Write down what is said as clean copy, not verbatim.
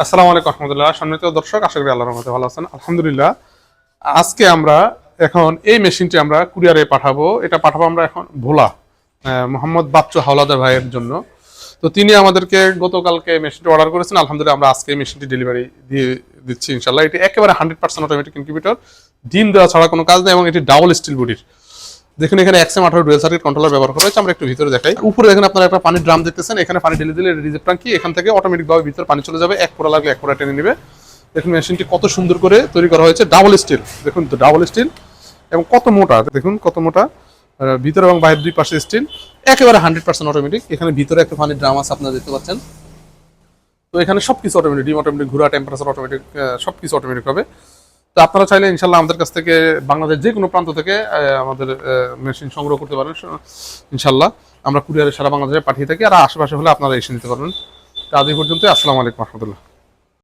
আসসালামু আলাইকুম রহমতুল্লাহ। সম্মানিত দর্শক, আশা করি আল্লাহর রহমতে ভালো আছেন। আলহামদুলিল্লাহ। আজকে আমরা এখন এই মেশিনটি আমরা কুরিয়ারে পাঠাবো। এটা পাঠাবো আমরা এখন ভোলা মোহাম্মদ বাচ্চু হাওলাদার ভাইয়ের জন্য। তো তিনি আমাদেরকে গতকালকে মেশিনটি অর্ডার করেছেন। আলহামদুলিল্লাহ আমরা আজকে মেশিনটি ডেলিভারি দিয়ে দিচ্ছি ইনশাল্লাহ। এটি একেবারে 100% অটোমেটিক ইনকিউবেটর, ডিম দেওয়া ছাড়া কোনো কাজ নেই এবং এটি ডাবল স্টিল বডির। দেখুন এখানে XM18 ডুয়াল সার্কিট কন্ট্রোলার ব্যবহার করা হয়েছে। আমরা একটু ভিতরে দেখাই। উপরে দেখেন আপনারা একটা পানির ড্রাম দেখতেছেন, এখানে পানি ঢেলে দিলে রিজার্ভ ট্যাঙ্কি, এখান থেকে অটোমেটিক ভাবে ভিতরে পানি চলে যাবে। এক ফোঁটা লাগলে এক ফোঁটা টেনে নেবে। দেখুন মেশিনটি কত সুন্দর করে তৈরি করা হয়েছে, ডাবল স্টিল। দেখুন তো ডাবল স্টিল এবং কত মোটা, দেখুন কত মোটা, ভিতরে এবং বাইরের দুই পাশে স্টিল, একেবারে 100% অটোমেটিক। এখানে ভিতরে একটা পানির ড্রাম আছে, আপনারা দেখতে পাচ্ছেন। তো এখানে সবকিছু অটোমেটিক, ডিম অটোমেটিক, ঘোরা, টেম্পারেচার অটোমেটিক, সবকিছু অটোমেটিক হবে। তো আপনারা চাইলে ইনশাল্লাহ আমাদের কাছ থেকে বাংলাদেশ যে কোনো প্রান্ত থেকে আমাদের মেশিন সংগ্রহ করতে পারেন। ইনশাল্লাহ আমরা কুরিয়ারে সারা বাংলাদেশে পাঠিয়ে থাকি, আর আশেপাশে হলে আপনারা এসে নিতে পারবেন। তো আজ এই পর্যন্ত। আসসালামু আলাইকুম রহমতুল্লাহ।